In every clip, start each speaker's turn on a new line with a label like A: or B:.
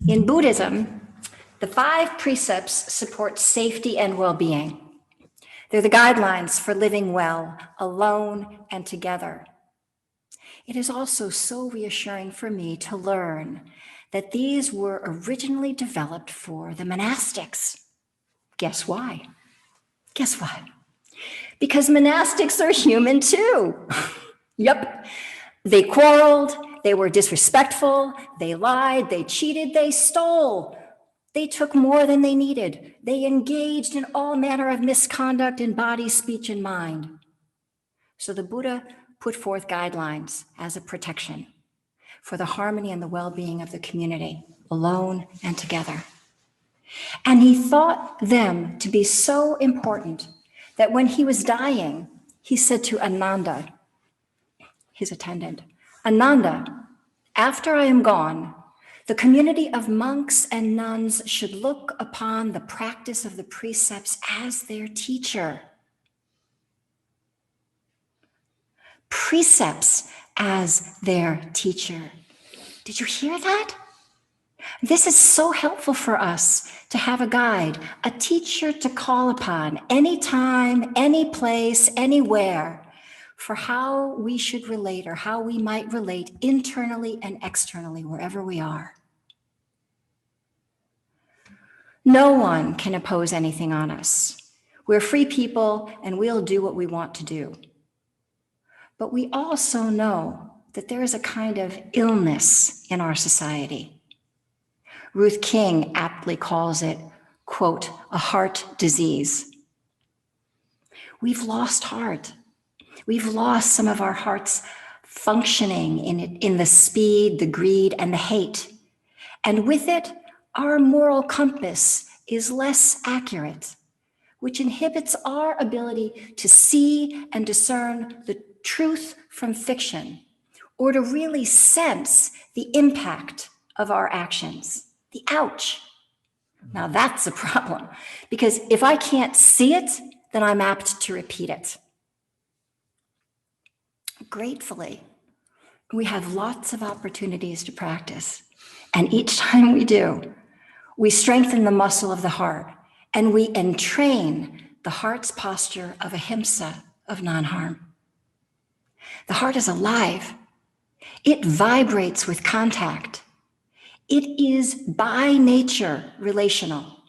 A: In Buddhism, the 5 precepts support safety and well-being. They're the guidelines for living well, alone and together. It is also so reassuring for me to learn that these were originally developed for the monastics. Guess why? Guess what? Because monastics are human too. Yep. They quarreled, they were disrespectful, they lied, they cheated, they stole. They took more than they needed. They engaged in all manner of misconduct in body, speech, and mind. So the Buddha put forth guidelines as a protection for the harmony and the well-being of the community, alone and together. And he thought them to be so important that when he was dying, he said to Ananda, his attendant, "Ananda, after I am gone, the community of monks and nuns should look upon the practice of the precepts as their teacher." Precepts as their teacher. Did you hear that? This is so helpful for us to have a guide, a teacher to call upon anytime, any place, anywhere, for how we should relate or how we might relate internally and externally, wherever we are. No one can impose anything on us. We're free people and we'll do what we want to do. But we also know that there is a kind of illness in our society. Ruth King aptly calls it, quote, a heart disease. We've lost heart. We've lost some of our heart's functioning in the speed, the greed, and the hate. And with it, our moral compass is less accurate, which inhibits our ability to see and discern the truth from fiction, or to really sense the impact of our actions. The ouch. Now that's a problem, because if I can't see it, then I'm apt to repeat it. Gratefully, we have lots of opportunities to practice, and each time we do, we strengthen the muscle of the heart, and we entrain the heart's posture of ahimsa, of non-harm. The heart is alive. It vibrates with contact. It is by nature relational.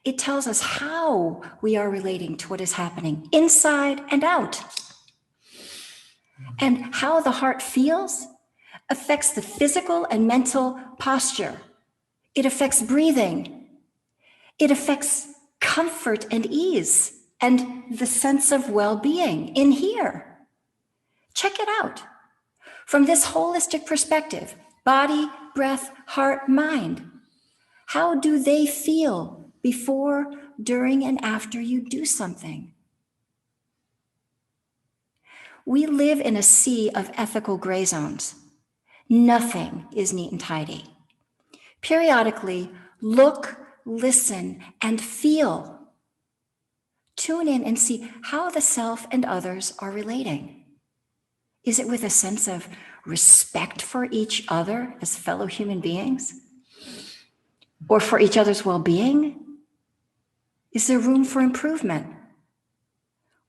A: It tells us how we are relating to what is happening inside and out. And how the heart feels affects the physical and mental posture. It affects breathing. It affects comfort and ease and the sense of well-being in here. Check it out. From this holistic perspective, body, breath, heart, mind, how do they feel before, during, and after you do something? We live in a sea of ethical gray zones. Nothing is neat and tidy. Periodically, look, listen, and feel. Tune in and see how the self and others are relating. Is it with a sense of respect for each other as fellow human beings? Or for each other's well-being? Is there room for improvement?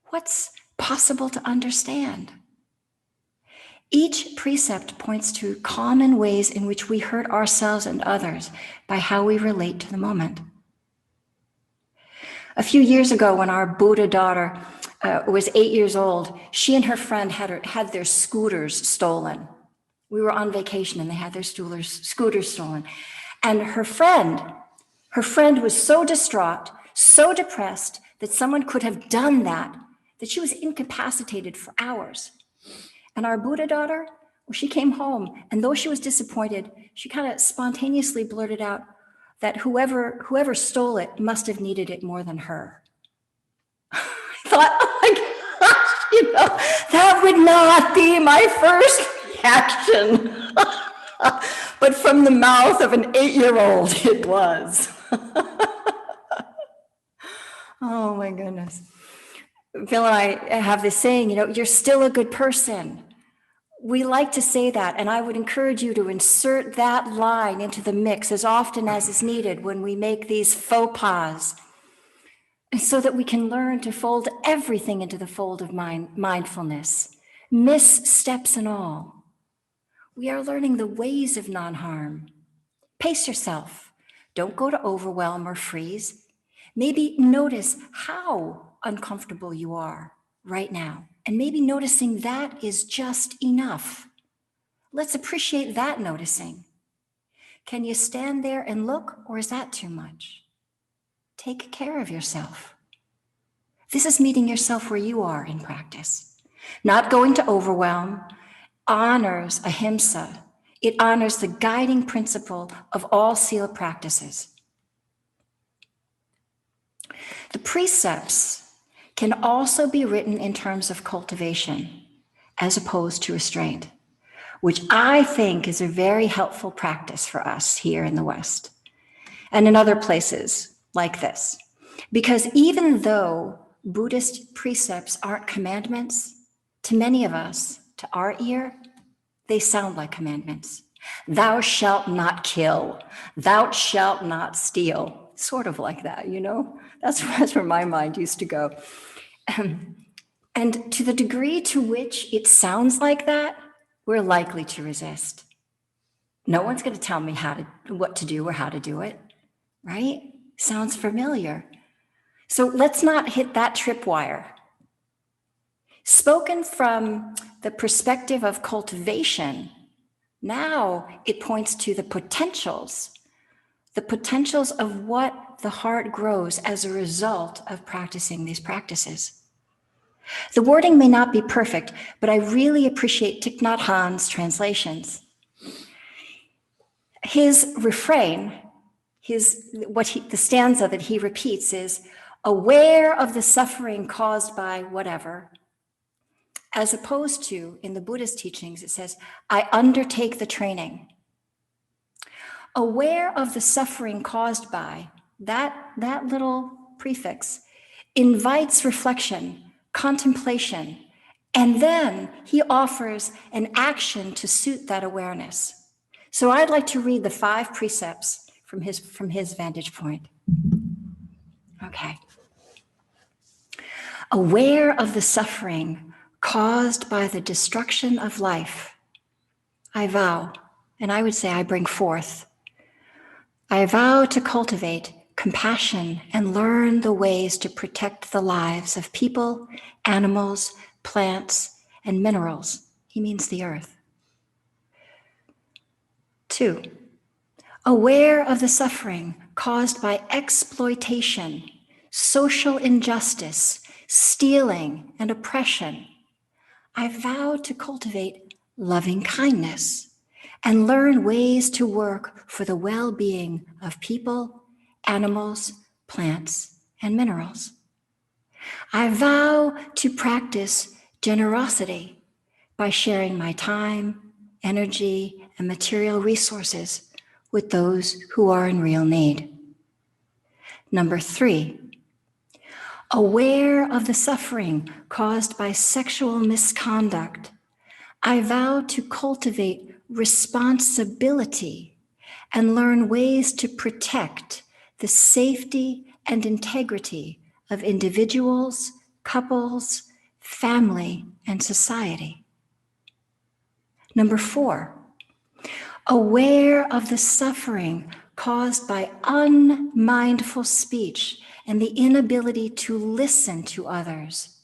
A: What's possible to understand? Each precept points to common ways in which we hurt ourselves and others by how we relate to the moment. A few years ago, when our Buddha daughter was 8 years old, she and her friend had their scooters stolen. We were on vacation and they had their scooters stolen. And her friend was so distraught, so depressed that someone could have done that she was incapacitated for hours. And our Buddha daughter, she came home, and though she was disappointed, she kind of spontaneously blurted out that whoever stole it must have needed it more than her. I thought, oh my gosh, that would not be my first reaction. But from the mouth of an 8-year-old, it was. Oh my goodness. Phil and I have this saying, you're still a good person. We like to say that, and I would encourage you to insert that line into the mix as often as is needed when we make these faux pas, so that we can learn to fold everything into the fold of mindfulness, missteps and all. We are learning the ways of non-harm. Pace yourself. Don't go to overwhelm or freeze. Maybe notice how uncomfortable you are right now, and maybe noticing that is just enough. Let's appreciate that noticing. Can you stand there and look, or is that too much? Take care of yourself. This is meeting yourself where you are in practice. Not going to overwhelm, honors ahimsa. It honors the guiding principle of all Sila practices. The precepts can also be written in terms of cultivation as opposed to restraint, which I think is a very helpful practice for us here in the West and in other places like this. Because even though Buddhist precepts aren't commandments, to many of us, to our ear, they sound like commandments. Thou shalt not kill. Thou shalt not steal. Sort of like that, you know? That's where my mind used to go. And to the degree to which it sounds like that, we're likely to resist. No one's going to tell me what to do or how to do it, right? Sounds familiar. So let's not hit that tripwire. Spoken from the perspective of cultivation, now it points to the potentials of what the heart grows as a result of practicing these practices. The wording may not be perfect, but I really appreciate Thich Nhat Hanh's translations. His refrain, the stanza that he repeats is, aware of the suffering caused by whatever, as opposed to, in the Buddhist teachings, it says, I undertake the training. Aware of the suffering caused by, that little prefix invites reflection, contemplation, and then he offers an action to suit that awareness. So I'd like to read the 5 precepts from his vantage point. Okay. Aware of the suffering caused by the destruction of life, I vow, and I would say I bring forth, I vow to cultivate compassion and learn the ways to protect the lives of people, animals, plants, and minerals. He means the earth. 2, aware of the suffering caused by exploitation, social injustice, stealing, and oppression, I vow to cultivate loving kindness and learn ways to work for the well-being of people, animals, plants, and minerals. I vow to practice generosity by sharing my time, energy, and material resources with those who are in real need. 3, aware of the suffering caused by sexual misconduct, I vow to cultivate responsibility and learn ways to protect the safety and integrity of individuals, couples, family, and society. 4, aware of the suffering caused by unmindful speech and the inability to listen to others,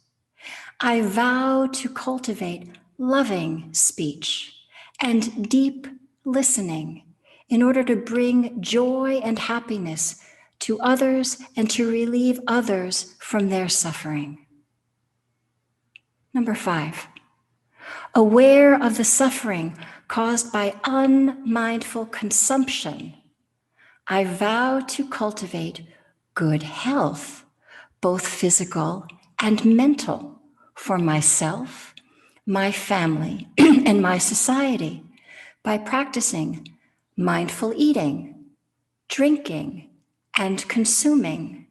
A: I vow to cultivate loving speech and deep listening in order to bring joy and happiness to others and to relieve others from their suffering. 5, aware of the suffering caused by unmindful consumption, I vow to cultivate good health, both physical and mental, for myself, my family, and my society by practicing mindful eating, drinking, and consuming.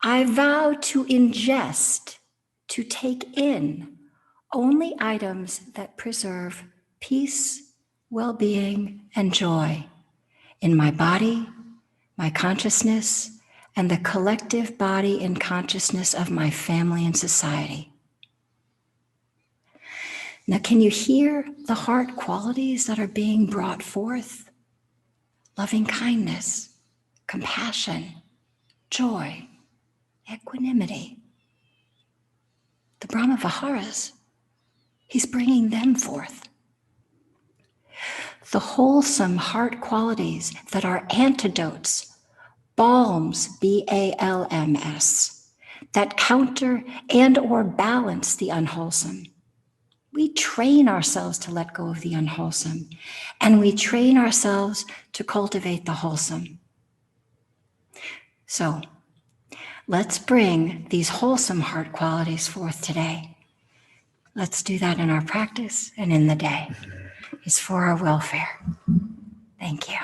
A: I vow to ingest, to take in only items that preserve peace, well-being, and joy in my body, my consciousness, and the collective body and consciousness of my family and society. Now, can you hear the heart qualities that are being brought forth? Loving kindness, compassion, joy, equanimity. The Brahma Viharas, he's bringing them forth. The wholesome heart qualities that are antidotes, balms, B-A-L-M-S, that counter and or balance the unwholesome. We train ourselves to let go of the unwholesome, and we train ourselves to cultivate the wholesome. So let's bring these wholesome heart qualities forth today. Let's do that in our practice and in the day. It's for our welfare. Thank you.